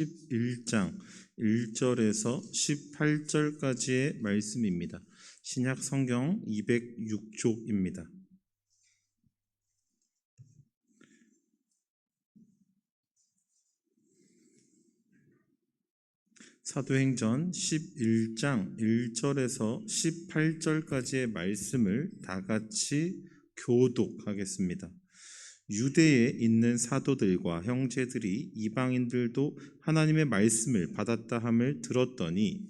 11장 1절에서 18절까지의 말씀입니다. 신약 성경 206쪽입니다. 사도행전 11장 1절에서 18절까지의 말씀을 다 같이 교독하겠습니다. 유대에 있는 사도들과 형제들이 이방인들도 하나님의 말씀을 받았다 함을 들었더니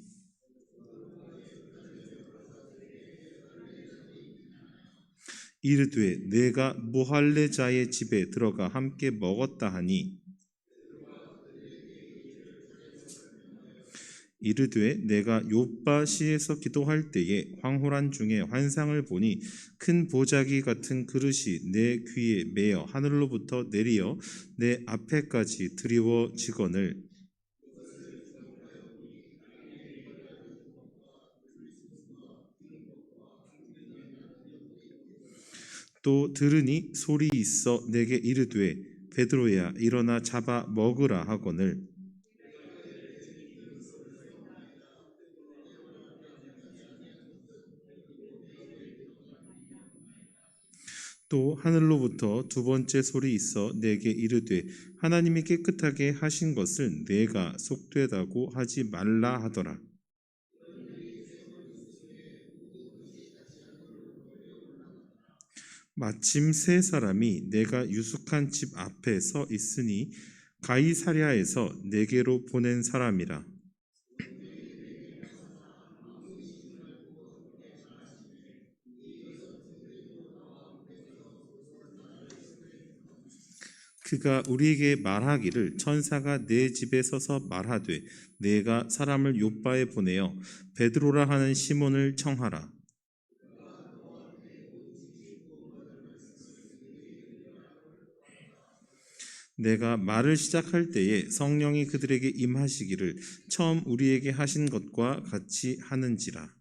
이르되 내가 무할레자의 집에 들어가 함께 먹었다 하니 이르되 내가 욥바시에서 기도할 때에 황홀한 중에 환상을 보니 큰 보자기 같은 그릇이 내 귀에 매어 하늘로부터 내리어 내 앞에까지 드리워지거늘 또 들으니 소리 있어 내게 이르되 베드로야 일어나 잡아 먹으라 하거늘 또 하늘로부터 두 번째 소리 있어 내게 이르되 하나님이 깨끗하게 하신 것을 내가 속되다고 하지 말라 하더라. 마침 세 사람이 내가 유숙한 집 앞에 서 있으니 가이사랴에서 내게로 보낸 사람이라. 그가 우리에게 말하기를 천사가 내 집에 서서 말하되 내가 사람을 욥바에 보내어 베드로라 하는 시몬을 청하라. 내가 말을 시작할 때에 성령이 그들에게 임하시기를 처음 우리에게 하신 것과 같이 하는지라.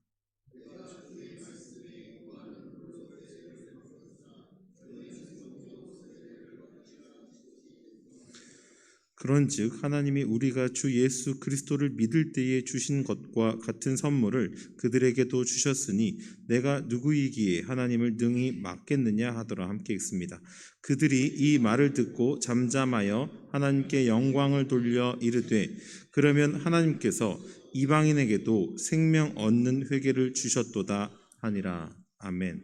그런즉 하나님이 우리가 주 예수 그리스도를 믿을 때에 주신 것과 같은 선물을 그들에게도 주셨으니 내가 누구이기에 하나님을 능히 막겠느냐 하더라. 함께 읽습니다. 그들이 이 말을 듣고 잠잠하여 하나님께 영광을 돌려 이르되 그러면 하나님께서 이방인에게도 생명 얻는 회개를 주셨도다 하니라. 아멘.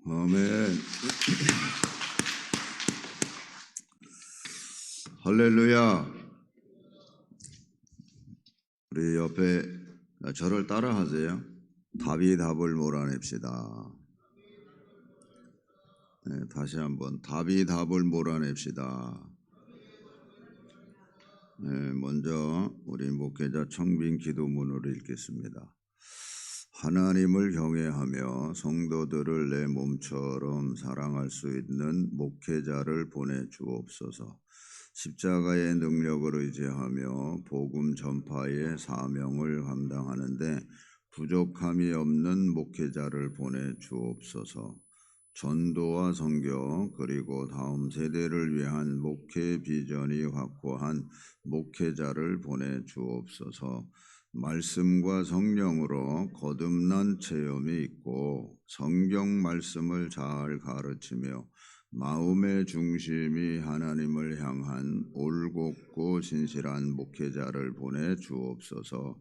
아멘. 할렐루야. 우리 옆에 저를 따라 하세요. 답이 답을 몰아냅시다. 네, 다시 한번 답이 답을 몰아냅시다. 네, 먼저 우리 목회자 청빈 기도문을 읽겠습니다. 하나님을 경외하며 성도들을 내 몸처럼 사랑할 수 있는 목회자를 보내주옵소서. 십자가의 능력을 의지하며 복음 전파의 사명을 감당하는데 부족함이 없는 목회자를 보내주옵소서. 전도와 선교 그리고 다음 세대를 위한 목회 비전이 확고한 목회자를 보내주옵소서. 말씀과 성령으로 거듭난 체험이 있고 성경 말씀을 잘 가르치며 마음의 중심이 하나님을 향한 올곧고 진실한 목회자를 보내주옵소서.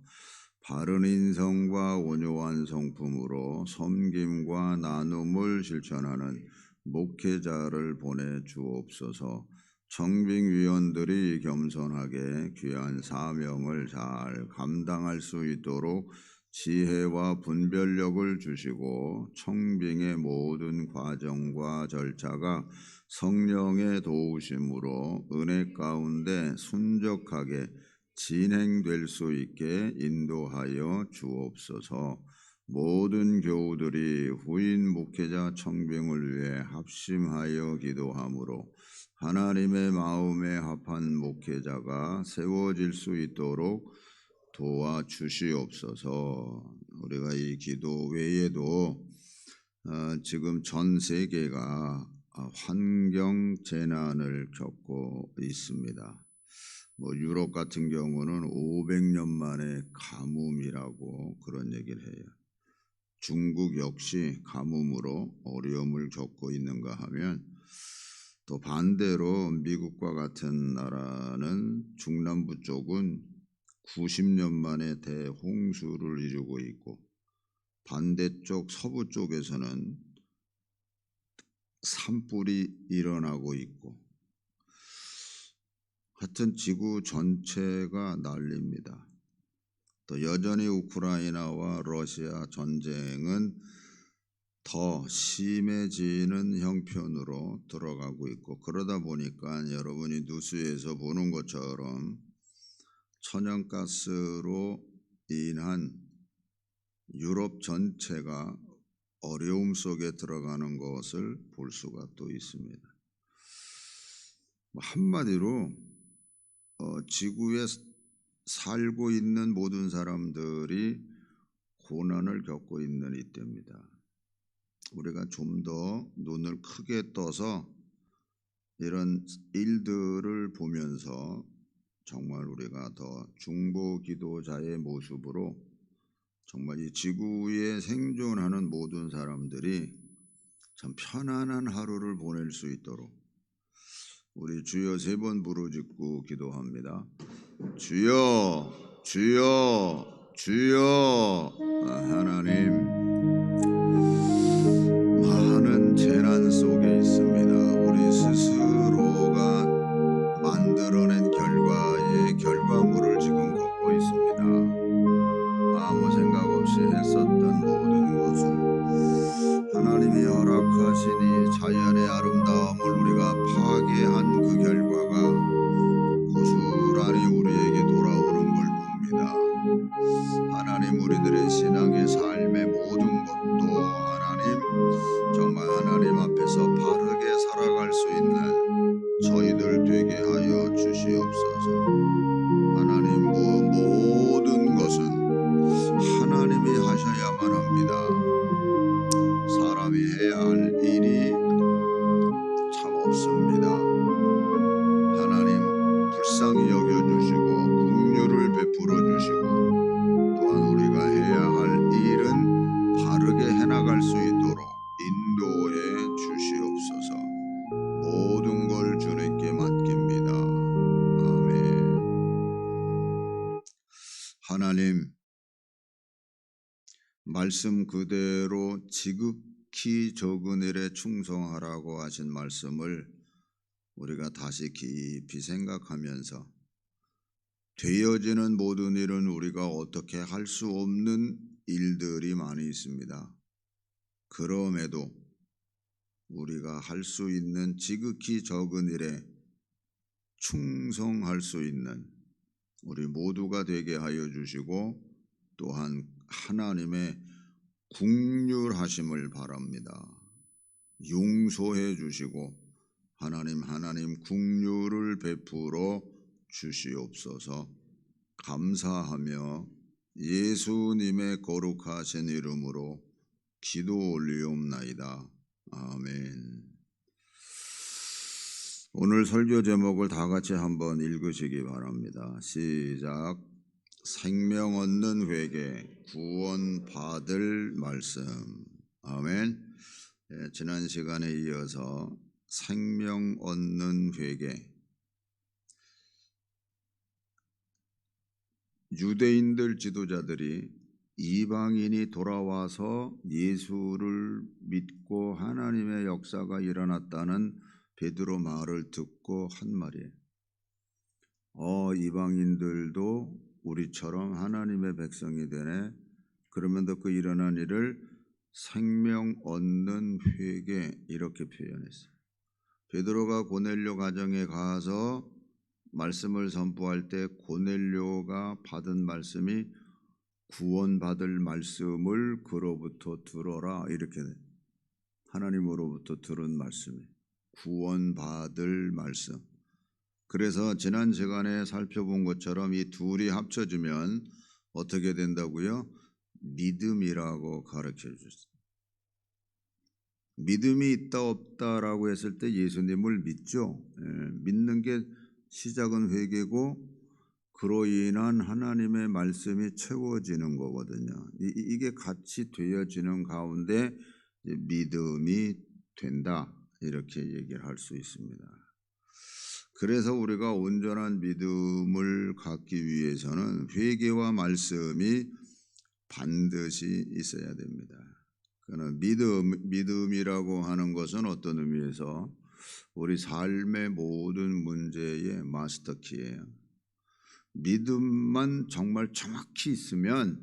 바른 인성과 온유한 성품으로 섬김과 나눔을 실천하는 목회자를 보내주옵소서. 청빙위원들이 겸손하게 귀한 사명을 잘 감당할 수 있도록 지혜와 분별력을 주시고 청빙의 모든 과정과 절차가 성령의 도우심으로 은혜 가운데 순적하게 진행될 수 있게 인도하여 주옵소서. 모든 교우들이 후인 목회자 청빙을 위해 합심하여 기도하므로 하나님의 마음에 합한 목회자가 세워질 수 있도록 도와주시옵소서. 우리가 이 기도 외에도 지금 전 세계가 환경 재난을 겪고 있습니다. 유럽 같은 경우는 500년 만에 가뭄이라고 그런 얘기를 해요. 중국 역시 가뭄으로 어려움을 겪고 있는가 하면 또 반대로 미국과 같은 나라는 중남부 쪽은 90년 만에 대홍수를 이루고 있고 반대쪽 서부 쪽에서는 산불이 일어나고 있고 하여튼 지구 전체가 난립니다. 또 여전히 우크라이나와 러시아 전쟁은 더 심해지는 형편으로 들어가고 있고 그러다 보니까 여러분이 뉴스에서 보는 것처럼 천연가스로 인한 유럽 전체가 어려움 속에 들어가는 것을 볼 수가 또 있습니다. 한마디로 지구에 살고 있는 모든 사람들이 고난을 겪고 있는 이때입니다. 우리가 좀 더 눈을 크게 떠서 이런 일들을 보면서 정말 우리가 더 중보 기도자의 모습으로 정말 이 지구에 생존하는 모든 사람들이 참 편안한 하루를 보낼 수 있도록 우리 주여 3번 부르짖고 기도합니다. 주여, 주여, 주여. 하나님, 많은 재난 속에 있습니다. 우리 스스로가 만들어낸 결과의 결과물을 지금 걷고 있습니다. 아무 생각 없이 했었던 모든 것을 하나님이 허락하시니 자연의 아름다움을 우리가 파괴한 그 결과가 고스란히 우리에게 돌아오는 걸 봅니다. 하나님, 우리들의 신앙의 삶의 모든 것도 하나님 정말 하나님 앞에서 바르게 살아갈 수 있는 저희들 되게 하여 주시옵소서. 하나님, 모든 것은 하나님이 하셔야만 합니다. 사람이 해야 할 일이 참 없습니다. 하나님, 불쌍히 여겨주시고 긍휼을 베풀어 주시고 또한 우리가 해야 할 일은 바르게 해나갈 수 있도록 인도해 주시옵소서. 모든 걸 주님께 맡깁니다. 아멘. 하나님, 말씀 그대로 지극히 지극히 적은 일에 충성하라고 하신 말씀을 우리가 다시 깊이 생각하면서 되어지는 모든 일은 우리가 어떻게 할 수 없는 일들이 많이 있습니다. 그럼에도 우리가 할 수 있는 지극히 적은 일에 충성할 수 있는 우리 모두가 되게 하여 주시고 또한 하나님의 긍휼하심을 바랍니다. 용서해 주시고 하나님 긍휼을 베풀어 주시옵소서. 감사하며 예수님의 거룩하신 이름으로 기도 올리옵나이다. 아멘. 오늘 설교 제목을 다 같이 한번 읽으시기 바랍니다. 시작. 생명 얻는 회개, 구원 받을 말씀. 아멘. 지난 시간에 이어서 생명 얻는 회개. 유대인들 지도자들이 이방인이 돌아와서 예수를 믿고 하나님의 역사가 일어났다는 베드로 말을 듣고 한 말이에요. 이방인들도 우리처럼 하나님의 백성이 되네. 그러면서 그 일어난 일을 생명 얻는 회개 이렇게 표현했어요. 베드로가 고넬료 가정에 가서 말씀을 선포할 때 고넬료가 받은 말씀이 구원받을 말씀을 그로부터 들어라 이렇게 하나님으로부터 들은 말씀이 구원받을 말씀. 그래서 지난 시간에 살펴본 것처럼 이 둘이 합쳐지면 어떻게 된다고요? 믿음이라고 가르쳐 주셨어요. 믿음이 있다 없다라고 했을 때 예수님을 믿죠. 믿는 게 시작은 회개고 그로 인한 하나님의 말씀이 채워지는 거거든요. 이게 같이 되어지는 가운데 믿음이 된다 이렇게 얘기를 할 수 있습니다. 그래서 우리가 온전한 믿음을 갖기 위해서는 회개와 말씀이 반드시 있어야 됩니다. 그는 믿음이라고 하는 것은 어떤 의미에서 우리 삶의 모든 문제의 마스터키예요. 믿음만 정말 정확히 있으면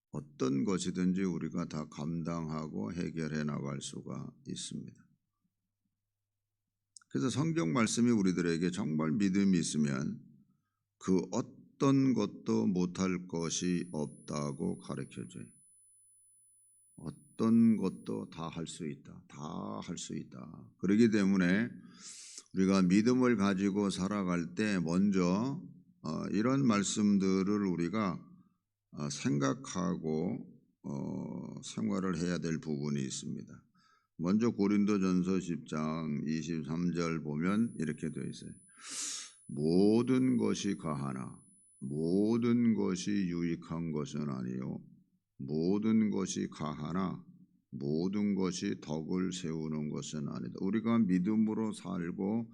어떤 것이든지 우리가 다 감당하고 해결해 나갈 수가 있습니다. 그래서 성경 말씀이 우리들에게 정말 믿음이 있으면 그 어떤 것도 못할 것이 없다고 가르쳐줘요. 어떤 것도 다 할 수 있다. 다 할 수 있다. 그렇기 때문에 우리가 믿음을 가지고 살아갈 때 먼저 이런 말씀들을 우리가 생각하고 생활을 해야 될 부분이 있습니다. 먼저 고린도전서 10장 23절 보면 이렇게 되어 있어요. 모든 것이 가하나 모든 것이 유익한 것은 아니요 모든 것이 가하나 모든 것이 덕을 세우는 것은 아니다. 우리가 믿음으로 살고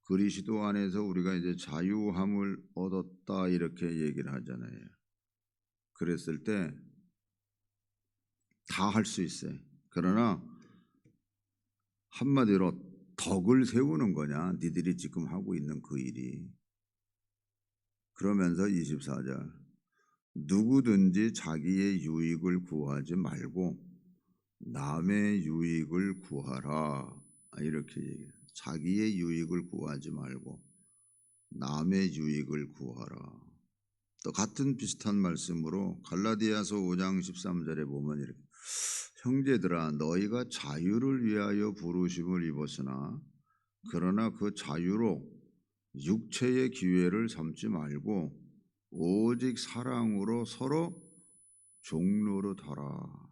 그리스도 안에서 우리가 이제 자유함을 얻었다 이렇게 얘기를 하잖아요. 그랬을 때 다 할 수 있어요. 그러나 한마디로 덕을 세우는 거냐? 니들이 지금 하고 있는 그 일이. 그러면서 24절 누구든지 자기의 유익을 구하지 말고 남의 유익을 구하라 이렇게 얘기해요. 자기의 유익을 구하지 말고 남의 유익을 구하라. 또 같은 비슷한 말씀으로 갈라디아서 5장 13절에 보면 이렇게 형제들아 너희가 자유를 위하여 부르심을 입었으나 그러나 그 자유로 육체의 기회를 삼지 말고 오직 사랑으로 서로 종노릇하라.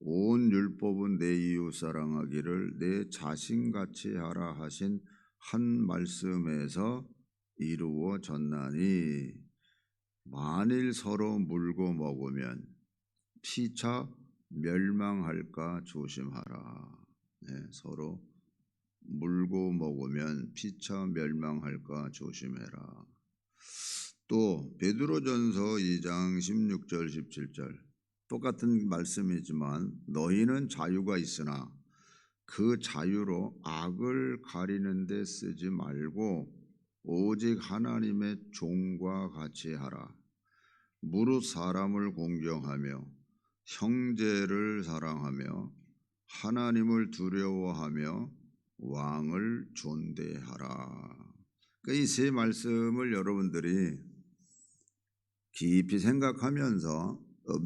온 율법은 내 이웃 사랑하기를 내 자신같이 하라 하신 한 말씀에서 이루어졌나니 만일 서로 물고 먹으면 피차 멸망할까 조심하라. 서로 물고 먹으면 피차 멸망할까 조심해라. 또 베드로전서 2장 16절 17절 똑같은 말씀이지만 너희는 자유가 있으나 그 자유로 악을 가리는 데 쓰지 말고 오직 하나님의 종과 같이 하라. 무릇 사람을 공경하며 형제를 사랑하며 하나님을 두려워하며 왕을 존대하라. 그러니까 이 세 말씀을 여러분들이 깊이 생각하면서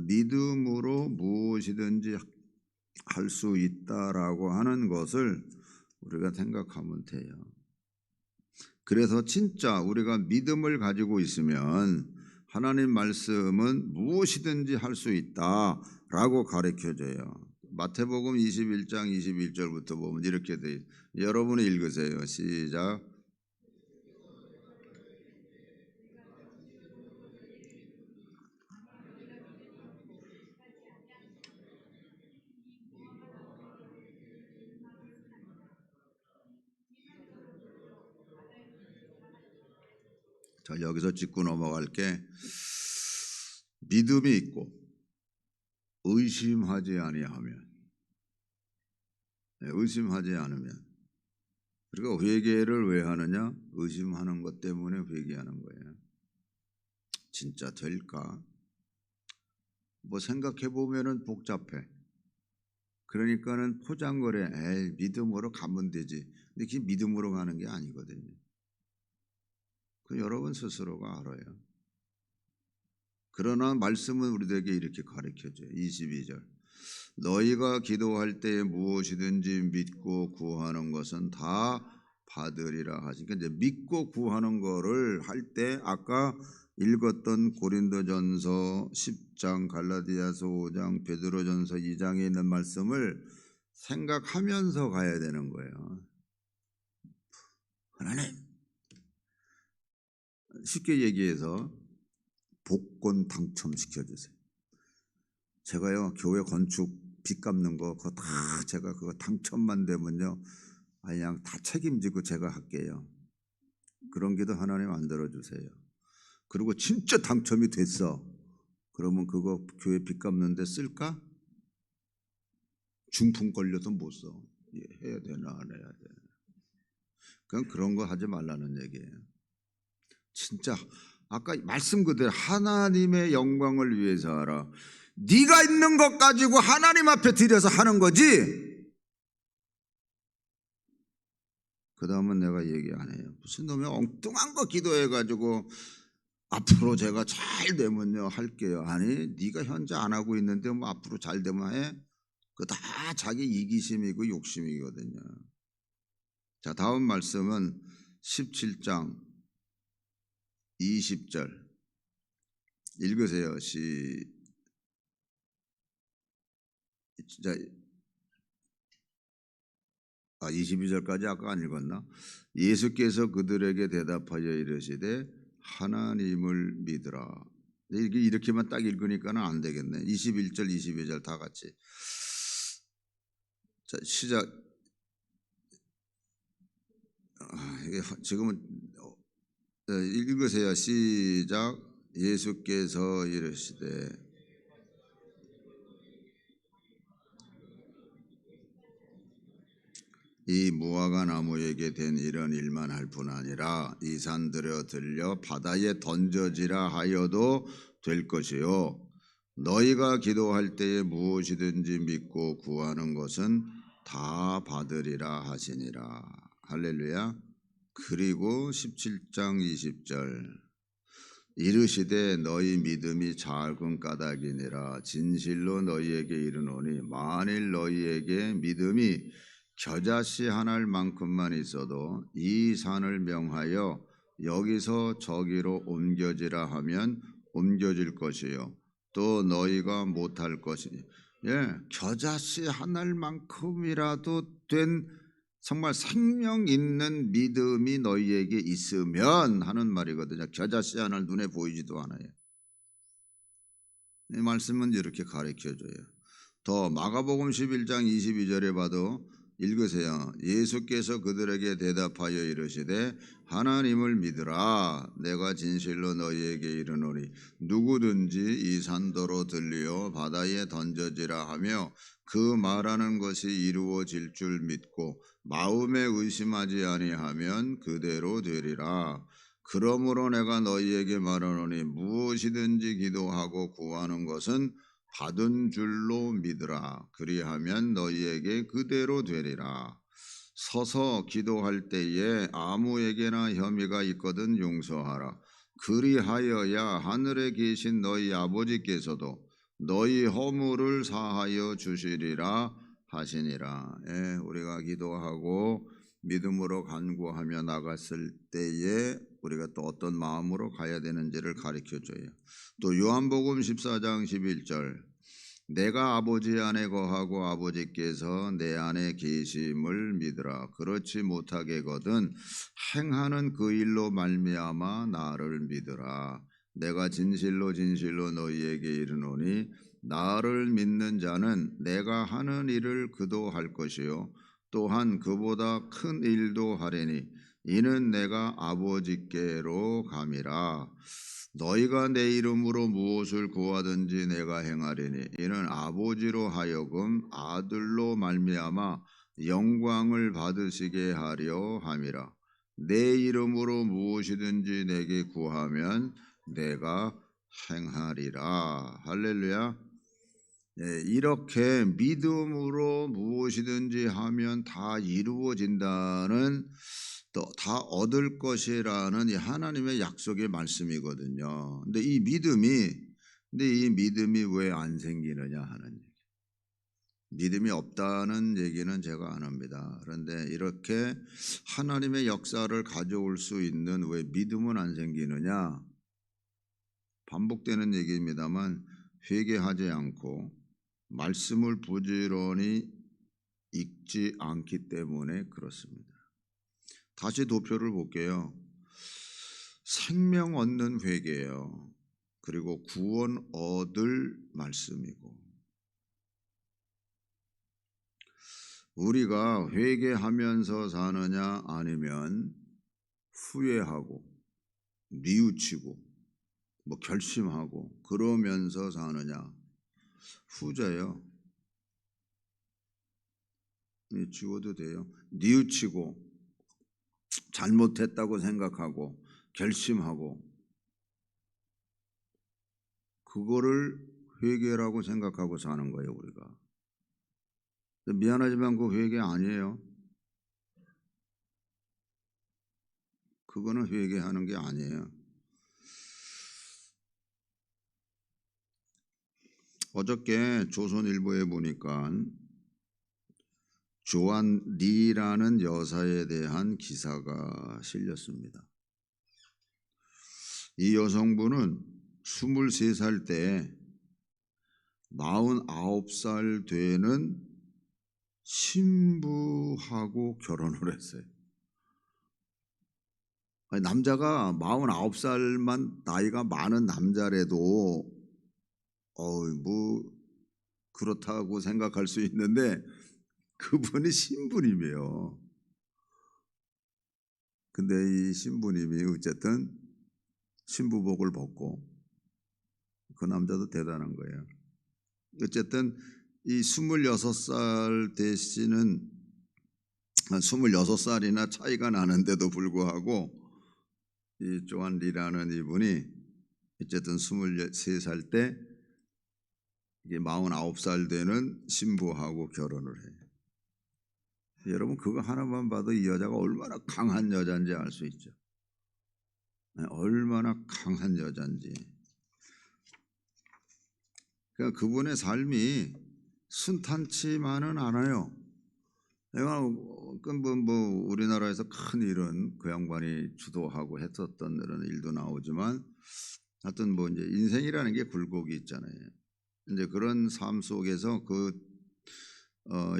믿음으로 무엇이든지 할 수 있다라고 하는 것을 우리가 생각하면 돼요. 그래서 진짜 우리가 믿음을 가지고 있으면 하나님 말씀은 무엇이든지 할 수 있다라고 가르쳐줘요. 마태복음 21장 21절부터 보면 이렇게 돼 있어요. 여러분이 읽으세요. 시작. 자, 여기서 짚고 넘어갈게. 믿음이 있고 의심하지 아니하면, 의심하지 않으면, 그러니까 회개를 왜 하느냐? 의심하는 것 때문에 회개하는 거예요. 진짜 될까? 뭐 생각해 보면은 복잡해. 그러니까는 포장거래, 에이, 믿음으로 가면 되지. 근데 그게 믿음으로 가는 게 아니거든요. 그 여러분 스스로가 알아요. 그러나 말씀은 우리들에게 이렇게 가르쳐줘요. 22절. 너희가 기도할 때 무엇이든지 믿고 구하는 것은 다 받으리라 하시니까 이제 믿고 구하는 거를 할 때 아까 읽었던 고린도전서 10장, 갈라디아서 5장, 베드로전서 2장에 있는 말씀을 생각하면서 가야 되는 거예요. 하나님, 쉽게 얘기해서 복권 당첨시켜주세요. 제가요 교회 건축 빚 갚는 거 그거 다 제가 그거 당첨만 되면요 그냥 다 책임지고 제가 할게요. 그런 기도 하나님 안 들어주세요. 그리고 진짜 당첨이 됐어. 그러면 그거 교회 빚 갚는데 쓸까? 중풍 걸려서 못 써. 해야 되나 안 해야 되나. 그냥 그런 거 하지 말라는 얘기예요. 진짜 아까 말씀 그대로 하나님의 영광을 위해서 하라. 네가 있는 것 가지고 하나님 앞에 드려서 하는 거지. 그 다음은 내가 얘기 안 해요. 무슨 놈의 엉뚱한 거 기도해가지고 앞으로 제가 잘 되면요 할게요. 아니 네가 현재 안 하고 있는데 뭐 앞으로 잘 되면 해? 그거 다 자기 이기심이고 욕심이거든요. 자, 다음 말씀은 17장 20절 읽으세요. 22절까지 아까 안 읽었나? 예수께서 그들에게 대답하여 이르시되 하나님을 믿으라. 이렇게만 딱 읽으니까는 안 되겠네. 21절 22절 다 같이. 자, 시작. 이게 지금은 읽으세요. 시작. 예수께서 이르시되 이 무화과 나무에게 된 이런 일만 할 뿐 아니라 이 산들에 들려 바다에 던져지라 하여도 될 것이요 너희가 기도할 때에 무엇이든지 믿고 구하는 것은 다 받으리라 하시니라. 할렐루야. 그리고 17장 20절 이르시되 너희 믿음이 작은 까닭이니라. 진실로 너희에게 이르노니 만일 너희에게 믿음이 겨자씨 하나일 만큼만 있어도 이 산을 명하여 여기서 저기로 옮겨지라 하면 옮겨질 것이요 또 너희가 못할 것이니 겨자씨 하나일 만큼이라도 된 정말 생명 있는 믿음이 너희에게 있으면 하는 말이거든요. 겨자씨 하나를 눈에 보이지도 않아요. 이 말씀은 이렇게 가르쳐줘요. 더 마가복음 11장 22절에 봐도 읽으세요. 예수께서 그들에게 대답하여 이르시되 하나님을 믿으라. 내가 진실로 너희에게 이르노니 누구든지 이 산더로 들리어 바다에 던져지라 하며 그 말하는 것이 이루어질 줄 믿고 마음에 의심하지 아니하면 그대로 되리라. 그러므로 내가 너희에게 말하노니 무엇이든지 기도하고 구하는 것은 받은 줄로 믿으라. 그리하면 너희에게 그대로 되리라. 서서 기도할 때에 아무에게나 혐의가 있거든 용서하라. 그리하여야 하늘에 계신 너희 아버지께서도 너희 허물을 사하여 주시리라 하시니라. 예, 우리가 기도하고 믿음으로 간구하며 나갔을 때에 우리가 또 어떤 마음으로 가야 되는지를 가르쳐줘요. 또 요한복음 14장 11절 내가 아버지 안에 거하고 아버지께서 내 안에 계심을 믿으라. 그렇지 못하게거든 행하는 그 일로 말미암아 나를 믿으라. 내가 진실로 진실로 너희에게 이르노니 나를 믿는 자는 내가 하는 일을 그도 할 것이요 또한 그보다 큰 일도 하리니 이는 내가 아버지께로 감이라. 너희가 내 이름으로 무엇을 구하든지 내가 행하리니 이는 아버지로 하여금 아들로 말미암아 영광을 받으시게 하려 함이라. 내 이름으로 무엇이든지 내게 구하면 내가 행하리라. 할렐루야. 네, 이렇게 믿음으로 무엇이든지 하면 다 이루어진다는 또 다 얻을 것이라는 이 하나님의 약속의 말씀이거든요. 근데 이 믿음이 왜 안 생기느냐 하는 얘기. 믿음이 없다는 얘기는 제가 안 합니다. 그런데 이렇게 하나님의 역사를 가져올 수 있는 왜 믿음은 안 생기느냐? 반복되는 얘기입니다만 회개하지 않고 말씀을 부지런히 읽지 않기 때문에 그렇습니다. 다시 도표를 볼게요. 생명 얻는 회개예요. 그리고 구원 얻을 말씀이고 우리가 회개하면서 사느냐 아니면 후회하고 뉘우치고 결심하고 그러면서 사느냐 후자예요. 지워도 돼요. 뉘우치고 잘못했다고 생각하고 결심하고 그거를 회개라고 생각하고 사는 거예요. 우리가 미안하지만 그 회개 아니에요. 그거는 회개하는 게 아니에요. 어저께 조선일보에 보니까 조안 리라는 여사에 대한 기사가 실렸습니다. 이 여성분은 23살 때 49살 되는 신부하고 결혼을 했어요. 아니, 남자가 49살만 나이가 많은 남자라도 그렇다고 생각할 수 있는데 그분이 신부님이에요. 근데 이 신부님이 어쨌든 신부복을 벗고 그 남자도 대단한 거예요. 어쨌든 이 26살 되시는 26살이나 차이가 나는데도 불구하고 이 조안 리라는 이분이 어쨌든 23살 때 이게 49살 되는 신부하고 결혼을 해요. 여러분 그거 하나만 봐도 이 여자가 얼마나 강한 여자인지 알 수 있죠. 얼마나 강한 여자인지. 그러니까 그분의 삶이 순탄치만은 않아요. 내가 우리나라에서 큰 일은 그 양반이 주도하고 했었던 이런 일도 나오지만 하여튼 이제 인생이라는 게 굴곡이 있잖아요. 이제 그런 삶 속에서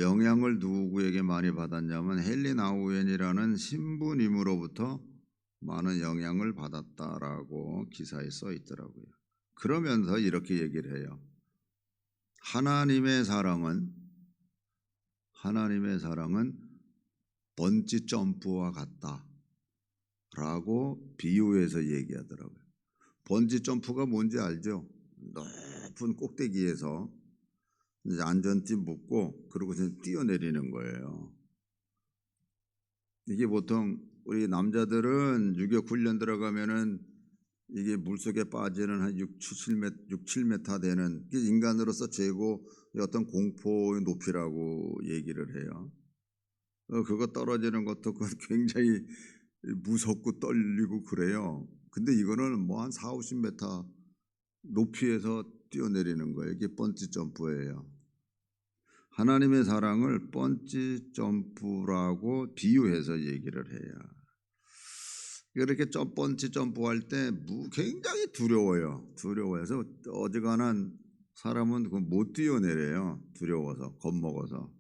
영향을 누구에게 많이 받았냐면 헨리 나우엔이라는 신부님으로부터 많은 영향을 받았다라고 기사에 써 있더라고요. 그러면서 이렇게 얘기를 해요. 하나님의 사랑은 하나님의 사랑은 번지 점프와 같다라고 비유해서 얘기하더라고요. 번지 점프가 뭔지 알죠? 높은 꼭대기에서 이제 안전띠 묶고 그러고 뛰어내리는 거예요. 이게 보통 우리 남자들은 유격 훈련 들어가면은 이게 물속에 빠지는 한 6, 7m 되는 인간으로서 최고 어떤 공포의 높이라고 얘기를 해요. 그거 떨어지는 것도 굉장히 무섭고 떨리고 그래요. 근데 이거는 뭐 한 4, 50m 높이에서 뛰어내리는 거예요. 이게 번지 점프예요. 하나님의 사랑을 번지 점프라고 비유해서 얘기를 해요. 이렇게 번지 점프할 때 굉장히 두려워요. 두려워해서 어지간한 사람은 못 뛰어내려요. 두려워서, 겁먹어서.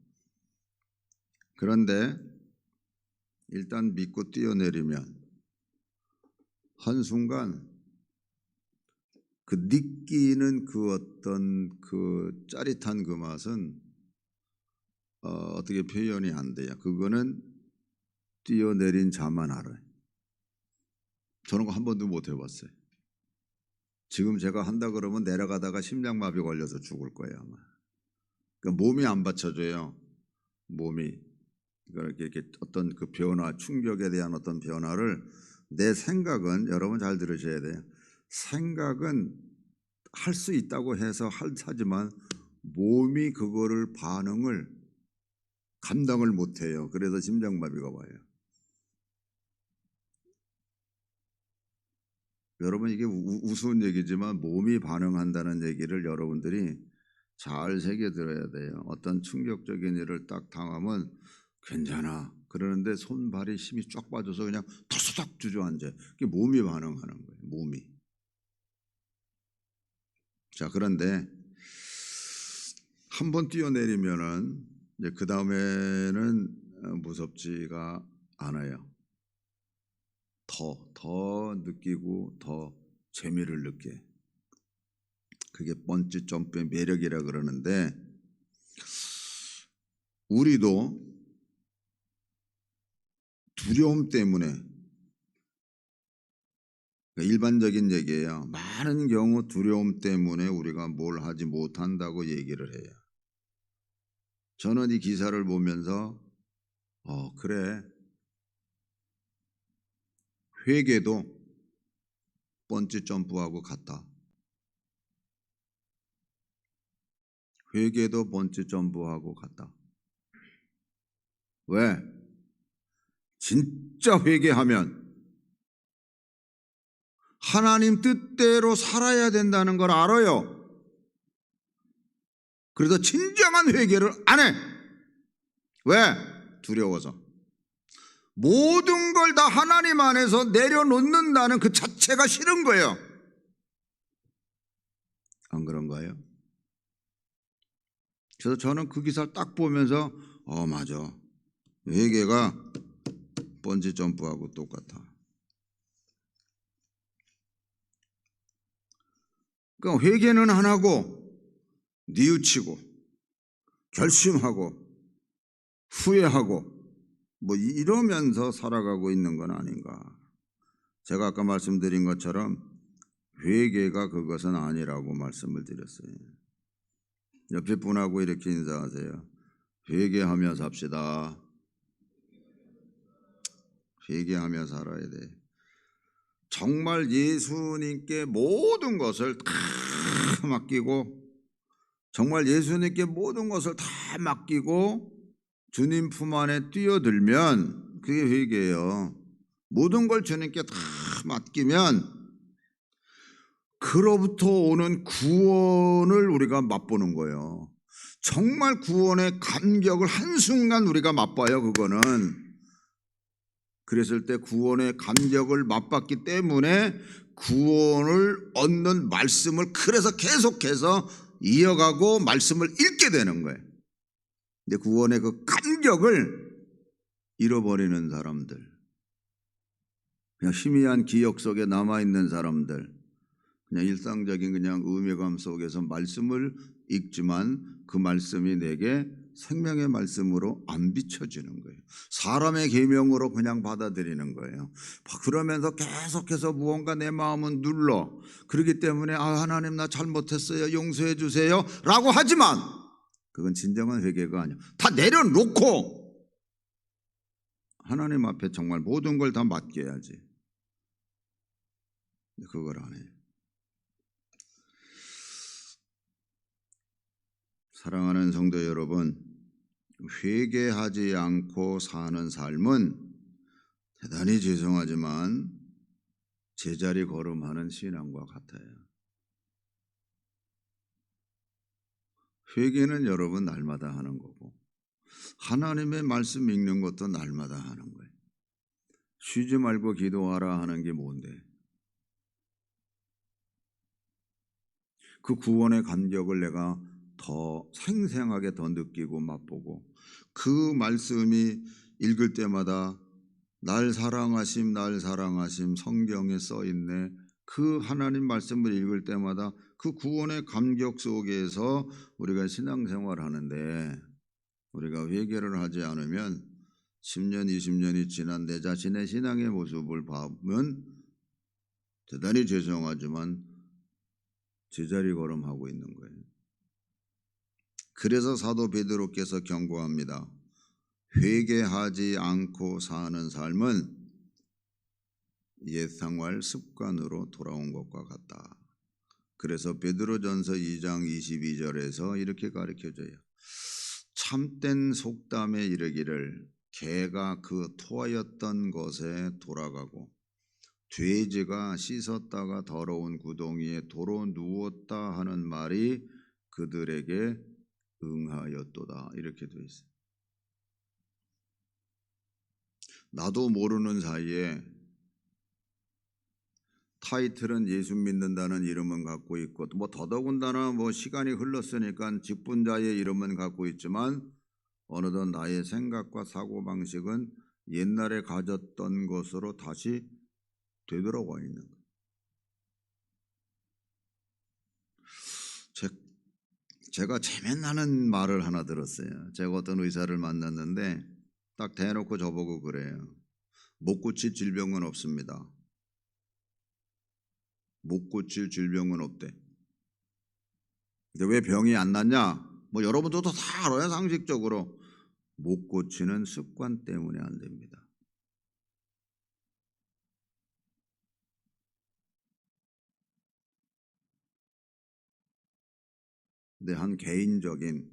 그런데 일단 믿고 뛰어내리면 한순간 그 느끼는 그 어떤 그 짜릿한 그 맛은 어떻게 표현이 안 돼요. 그거는 뛰어내린 자만 알아요. 저는 한 번도 못 해봤어요. 지금 제가 한다 그러면 내려가다가 심장마비 걸려서 죽을 거예요 아마. 그러니까 몸이 안 받쳐줘요. 몸이 이렇게 어떤 그 변화, 충격에 대한 어떤 변화를 내 생각은 여러분 잘 들으셔야 돼요. 생각은 할 수 있다고 해서 하지만 몸이 그거를 반응을 감당을 못해요. 그래서 심장마비가 와요. 여러분 이게 우스운 얘기지만 몸이 반응한다는 얘기를 여러분들이 잘 새겨들어야 돼요. 어떤 충격적인 일을 딱 당하면 괜찮아 그러는데 손발이 힘이 쫙 빠져서 그냥 털썩 주저앉아. 그게 몸이 반응하는 거예요. 몸이. 자, 그런데 한번 뛰어내리면은 이제 그 다음에는 무섭지가 않아요. 더 느끼고 더 재미를 느껴. 그게 번지 점프의 매력이라 그러는데 우리도 두려움 때문에 일반적인 얘기예요. 많은 경우 두려움 때문에 우리가 뭘 하지 못한다고 얘기를 해요. 저는 이 기사를 보면서 그래 회개도 번지 점프하고 같다. 회개도 번지 점프하고 같다. 왜? 진짜 회개하면 하나님 뜻대로 살아야 된다는 걸 알아요. 그래서 진정한 회개를 안 해. 왜? 두려워서. 모든 걸 다 하나님 안에서 내려놓는다는 그 자체가 싫은 거예요. 안 그런가요? 그래서 저는 그 기사를 딱 보면서 맞아. 회개가 번지 점프하고 똑같아. 그러니까 회개는 안 하고 뉘우치고 결심하고 후회하고 뭐 이러면서 살아가고 있는 건 아닌가. 제가 아까 말씀드린 것처럼 회개가 그것은 아니라고 말씀을 드렸어요. 옆에 분하고 이렇게 인사하세요. 회개하며 삽시다. 회개하며 살아야 돼. 정말 예수님께 모든 것을 다 맡기고 정말 예수님께 모든 것을 다 맡기고 주님 품 안에 뛰어들면 그게 회개예요. 모든 걸 주님께 다 맡기면 그로부터 오는 구원을 우리가 맛보는 거예요. 정말 구원의 감격을 한순간 우리가 맛봐요. 그거는 그랬을 때 구원의 감격을 맛봤기 때문에 구원을 얻는 말씀을 그래서 계속해서 이어가고 말씀을 읽게 되는 거예요. 근데 구원의 그 감격을 잃어버리는 사람들, 그냥 희미한 기억 속에 남아있는 사람들, 그냥 일상적인 그냥 의미감 속에서 말씀을 읽지만 그 말씀이 내게 생명의 말씀으로 안 비춰지는 거예요. 사람의 계명으로 그냥 받아들이는 거예요. 그러면서 계속해서 무언가 내 마음은 눌러. 그렇기 때문에 하나님 나 잘못했어요. 용서해 주세요. 라고 하지만 그건 진정한 회개가 아니야. 다 내려놓고 하나님 앞에 정말 모든 걸 다 맡겨야지. 그걸 안 해요. 사랑하는 성도 여러분, 회개하지 않고 사는 삶은 대단히 죄송하지만 제자리 걸음하는 신앙과 같아요. 회개는 여러분 날마다 하는 거고 하나님의 말씀 읽는 것도 날마다 하는 거예요. 쉬지 말고 기도하라 하는 게 뭔데? 그 구원의 감격을 내가 더 생생하게 더 느끼고 맛보고 그 말씀이 읽을 때마다 날 사랑하심 성경에 써있네. 그 하나님 말씀을 읽을 때마다 그 구원의 감격 속에서 우리가 신앙생활을 하는데 우리가 회개를 하지 않으면 10년 20년이 지난 내 자신의 신앙의 모습을 보면 대단히 죄송하지만 제자리 걸음하고 있는 거예요. 그래서 사도 베드로께서 경고합니다. 회개하지 않고 사는 삶은 옛생활 습관으로 돌아온 것과 같다. 그래서 베드로전서 2장 22절에서 이렇게 가르쳐줘요. 참된 속담에 이르기를 개가 그 토하였던 것에 돌아가고 돼지가 씻었다가 더러운 구덩이에 도로 누웠다 하는 말이 그들에게 응하였도다. 이렇게 되어 있어요. 나도 모르는 사이에 타이틀은 예수 믿는다는 이름은 갖고 있고 더더군다나 시간이 흘렀으니까 직분자의 이름은 갖고 있지만 어느덧 나의 생각과 사고방식은 옛날에 가졌던 것으로 다시 되돌아와 있는 거예요. 제가 재미나는 말을 하나 들었어요. 제가 어떤 의사를 만났는데 딱 대놓고 저보고 그래요. 못 고칠 질병은 없습니다. 못 고칠 질병은 없대. 근데 왜 병이 안 낫냐? 여러분들도 다 알아요. 상식적으로. 못 고치는 습관 때문에 안 됩니다. 근데 한 개인적인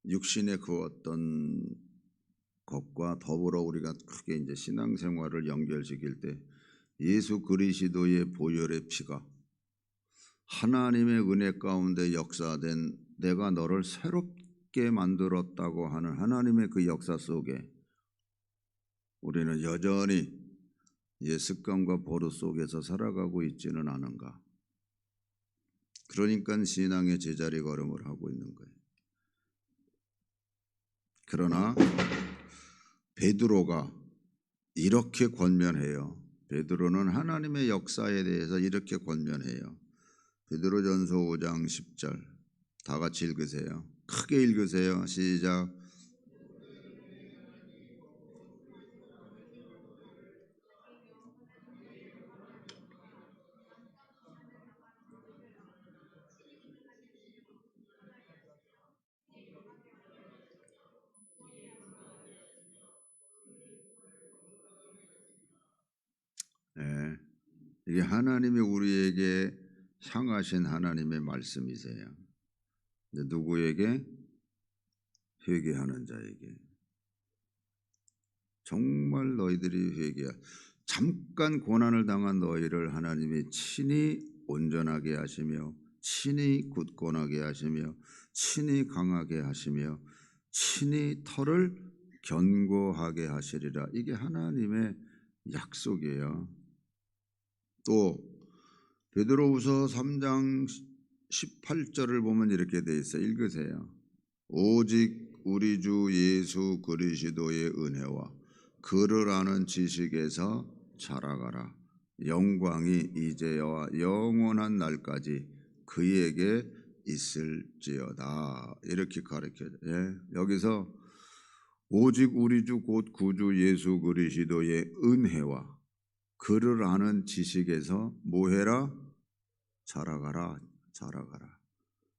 육신의 그 어떤 것과 더불어 우리가 크게 이제 신앙생활을 연결시킬 때 예수 그리스도의 보혈의 피가 하나님의 은혜 가운데 역사된 내가 너를 새롭게 만들었다고 하는 하나님의 그 역사 속에 우리는 여전히 옛 습관과 버릇 속에서 살아가고 있지는 않은가. 그러니까 신앙의 제자리 걸음을 하고 있는 거예요. 그러나 베드로가 이렇게 권면해요. 베드로는 하나님의 역사에 대해서 이렇게 권면해요. 베드로전서 5장 10절 다 같이 읽으세요. 크게 읽으세요. 시작. 네, 이게 하나님이 우리에게 향하신 하나님의 말씀이세요. 누구에게? 회개하는 자에게. 정말 너희들이 회개하. 잠깐 고난을 당한 너희를 하나님이 친히 온전하게 하시며 친히 굳건하게 하시며 친히 강하게 하시며 친히 터를 견고하게 하시리라. 이게 하나님의 약속이에요. 또 베드로후서 3장 18절을 보면 이렇게 돼 있어요. 읽으세요. 오직 우리 주 예수 그리스도의 은혜와 그를 아는 지식에서 자라가라. 영광이 이제와 영원한 날까지 그에게 있을지어다. 이렇게 가르쳐요. 예? 여기서 오직 우리 주 곧 구주 예수 그리스도의 은혜와 그를 아는 지식에서 뭐해라? 자라가라. 자라가라.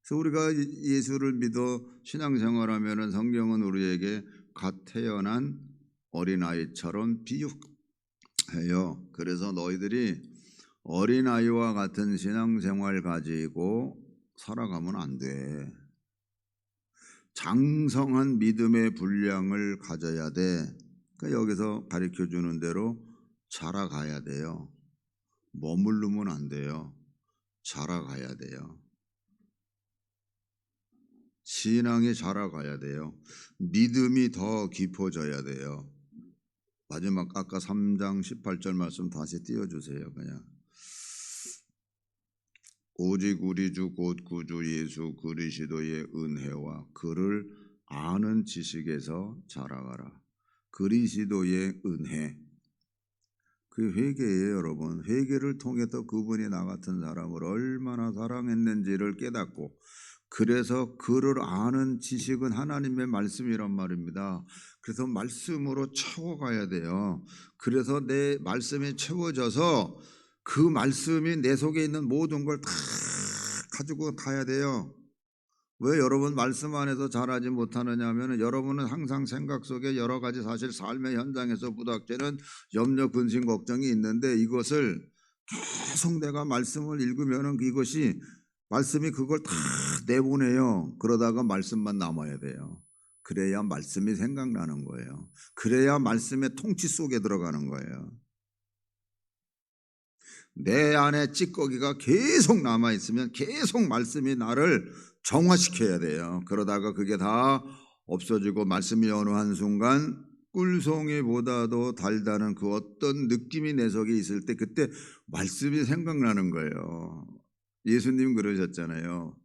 그래서 우리가 예수를 믿어 신앙생활하면은 성경은 우리에게 갓 태어난 어린아이처럼 비유해요. 그래서 너희들이 어린아이와 같은 신앙생활 가지고 살아가면 안 돼. 장성한 믿음의 분량을 가져야 돼. 그러니까 여기서 가르쳐주는 대로 자라가야 돼요. 머무르면 안 돼요. 자라가야 돼요. 신앙이 자라가야 돼요. 믿음이 더 깊어져야 돼요. 마지막 아까 3장 18절 말씀 다시 띄워주세요. 그냥 오직 우리 주 곧 구주 예수 그리스도의 은혜와 그를 아는 지식에서 자라가라. 그리스도의 은혜. 그 회개예요, 여러분. 회개를 통해서 그분이 나 같은 사람을 얼마나 사랑했는지를 깨닫고, 그래서 그를 아는 지식은 하나님의 말씀이란 말입니다. 그래서 말씀으로 채워가야 돼요. 그래서 내 말씀이 채워져서 그 말씀이 내 속에 있는 모든 걸 다 가지고 가야 돼요. 왜 여러분 말씀 안에서 잘하지 못하느냐 하면 여러분은 항상 생각 속에 여러 가지 사실 삶의 현장에서 부닥치는 염려, 근심, 걱정이 있는데 이것을 계속 내가 말씀을 읽으면 이것이 말씀이 그걸 다 내보내요. 그러다가 말씀만 남아야 돼요. 그래야 말씀이 생각나는 거예요. 그래야 말씀의 통치 속에 들어가는 거예요. 내 안에 찌꺼기가 계속 남아있으면 계속 말씀이 나를 정화시켜야 돼요. 그러다가 그게 다 없어지고 말씀이 어느 한순간 꿀송이보다도 달다는 그 어떤 느낌이 내 속에 있을 때 그때 말씀이 생각나는 거예요. 예수님 그러셨잖아요.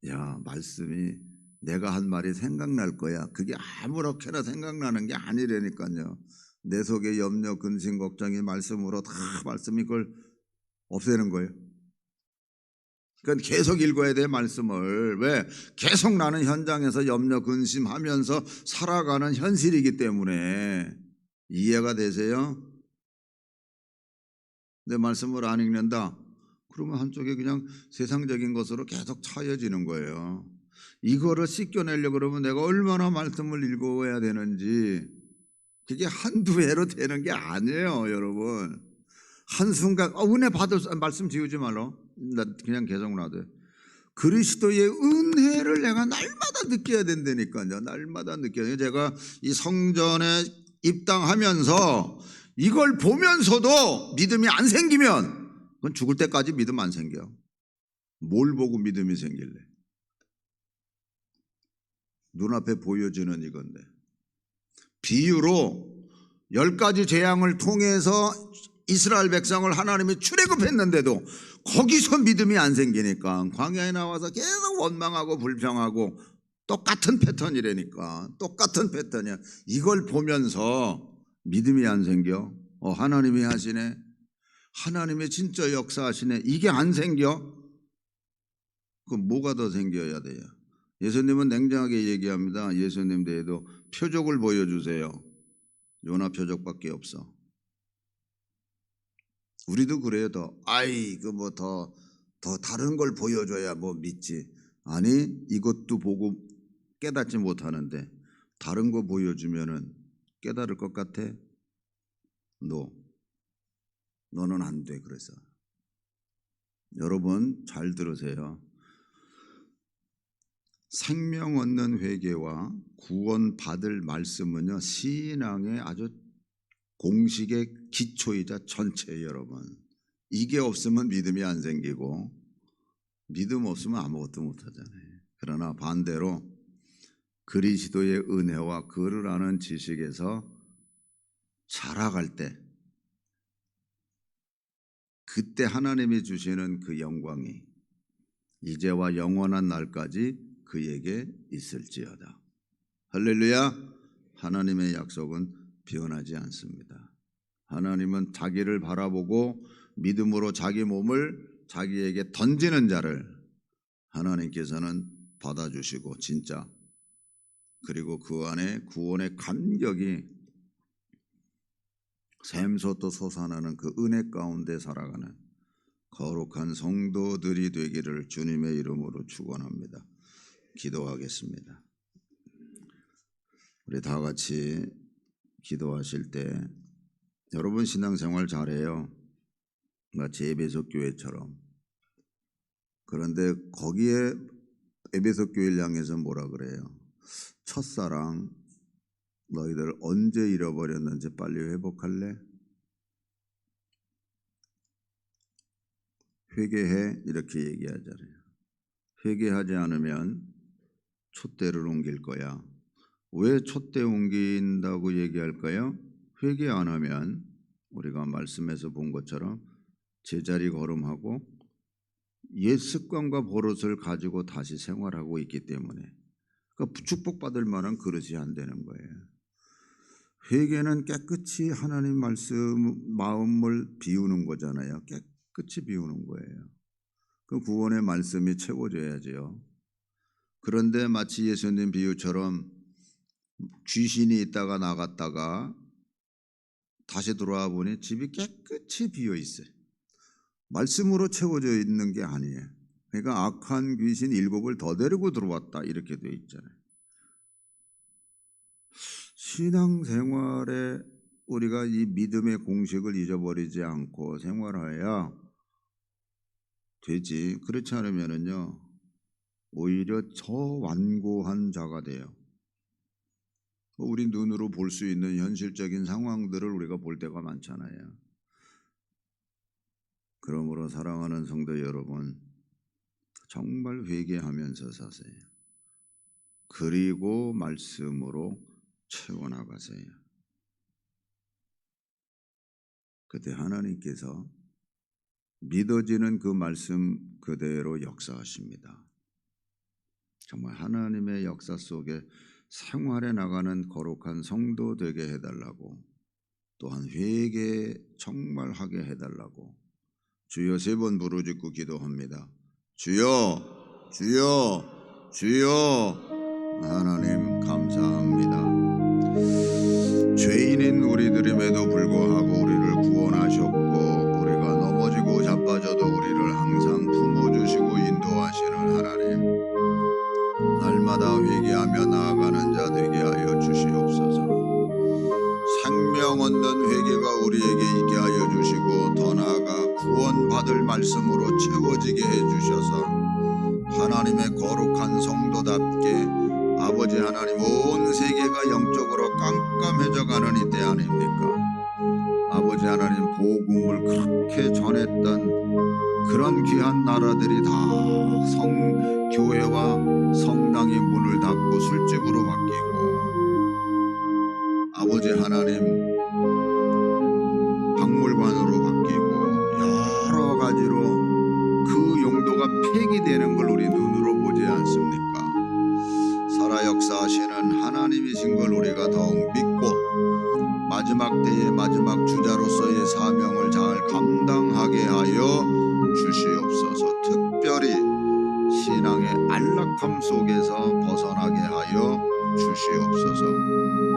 야, 말씀이 내가 한 말이 생각날 거야. 그게 아무렇게나 생각나는 게 아니라니까요. 내 속에 염려, 근심, 걱정이 말씀으로 다 말씀이 그걸 없애는 거예요. 그러니까 계속 읽어야 돼 말씀을. 왜? 계속 나는 현장에서 염려, 근심하면서 살아가는 현실이기 때문에. 이해가 되세요? 내 말씀을 안 읽는다? 그러면 한쪽에 그냥 세상적인 것으로 계속 차여지는 거예요. 이거를 씻겨내려고 그러면 내가 얼마나 말씀을 읽어야 되는지, 그게 한두 해로 되는 게 아니에요, 여러분. 한순간 은혜 받을 말씀 지우지 말라. 나 그냥 계속 놔둬. 그리스도의 은혜를 내가 날마다 느껴야 된다니까요. 날마다 느껴요. 제가 이 성전에 입당하면서 이걸 보면서도 믿음이 안 생기면 그건 죽을 때까지 믿음 안 생겨. 뭘 보고 믿음이 생길래? 눈앞에 보여지는 이건데. 비유로 10가지 재앙을 통해서 이스라엘 백성을 하나님이 출애굽했는데도 거기서 믿음이 안 생기니까 광야에 나와서 계속 원망하고 불평하고 똑같은 패턴이라니까. 똑같은 패턴이야. 이걸 보면서 믿음이 안 생겨. 하나님이 하시네. 하나님이 진짜 역사하시네. 이게 안 생겨? 그럼 뭐가 더 생겨야 돼요? 예수님은 냉정하게 얘기합니다. 예수님 대에도 표적을 보여주세요. 요나 표적밖에 없어. 우리도 그래요. 더 다른 걸 보여줘야 뭐 믿지. 아니, 이것도 보고 깨닫지 못하는데 다른 거 보여주면은 깨달을 것 같아? 너는 안 돼. 그래서 여러분 잘 들으세요. 생명 얻는 회개와 구원 받을 말씀은요, 신앙의 아주 공식의 기초이자 전체예요, 여러분. 이게 없으면 믿음이 안 생기고 믿음 없으면 아무것도 못하잖아요. 그러나 반대로 그리스도의 은혜와 그를 아는 지식에서 자라갈 때, 그때 하나님이 주시는 그 영광이 이제와 영원한 날까지 그에게 있을지어다. 할렐루야. 하나님의 약속은 변하지 않습니다. 하나님은 자기를 바라보고 믿음으로 자기 몸을 자기에게 던지는 자를 하나님께서는 받아주시고 진짜, 그리고 그 안에 구원의 감격이 샘솟도 솟아나는 그 은혜 가운데 살아가는 거룩한 성도들이 되기를 주님의 이름으로 축원합니다. 기도하겠습니다. 우리 다 같이 기도하실 때 여러분 신앙생활 잘해요. 마치 에베소 교회처럼. 그런데 거기에 에베소 교회를 향해서 뭐라 그래요? 첫사랑 너희들 언제 잃어버렸는지 빨리 회복할래? 회개해, 이렇게 얘기하잖아요. 회개하지 않으면 촛대를 옮길 거야. 왜 촛대 옮긴다고 얘기할까요? 회개 안 하면 우리가 말씀에서 본 것처럼 제자리 걸음하고 옛 습관과 버릇을 가지고 다시 생활하고 있기 때문에, 그러니까 축복받을 만한 그릇이 안 되는 거예요. 회개는 깨끗이 하나님 말씀 마음을 비우는 거잖아요. 깨끗이 비우는 거예요. 그 구원의 말씀이 채워져야죠. 그런데 마치 예수님 비유처럼 귀신이 있다가 나갔다가 다시 돌아와 보니 집이 깨끗이 비어 있어요. 말씀으로 채워져 있는 게 아니에요. 그러니까 악한 귀신 7을 더 데리고 들어왔다, 이렇게 돼 있잖아요. 신앙생활에 우리가 이 믿음의 공식을 잊어버리지 않고 생활해야 되지. 그렇지 않으면은요, 오히려 더 완고한 자가 돼요. 우리 눈으로 볼 수 있는 현실적인 상황들을 우리가 볼 때가 많잖아요. 그러므로 사랑하는 성도 여러분, 정말 회개하면서 사세요. 그리고 말씀으로 채워나가세요. 그때 하나님께서 믿어지는 그 말씀 그대로 역사하십니다. 정말 하나님의 역사 속에 생활해 나가는 거룩한 성도 되게 해달라고, 또한 회개 정말 하게 해달라고 주여 3번 부르짖고 기도합니다. 주여, 주여, 주여. 하나님 감사합니다. 죄인인 우리들임에도 불구하고 우리를 구원하셨고, 우리가 넘어지고 자빠져도 우리를 항상 품어주시고 인도하시는 하나님, 날마다 회개하며 나아가는 자 되게 하여 주시옵소서. 생명 얻는 회개가 우리에게 있게 하여 주시고, 더 나아가 구원받을 말씀으로 채워지게 해주셔서 하나님의 거룩한 성도답게 아버지 하나님, 온 세계가 영적으로 깜깜해져가는 이때 아닙니까? 아버지 하나님, 복음을 그렇게 전했던 그런 귀한 나라들이 다 교회와 성당이 문을 닫고 술집으로 바뀌고, 아버지 하나님, 박물관으로 바뀌고 여러 가지로 그 용도가 폐기되는 걸 우리 눈으로 보지 않습니까? 살아 역사하시는 하나님이신 걸 우리가 더욱 믿고 마지막 때의 마지막 주자로서의 사명을 잘 감당하게 하여 주시옵소서. 특별히 신앙의 안락함 속에서 벗어나게 하여 주시옵소서.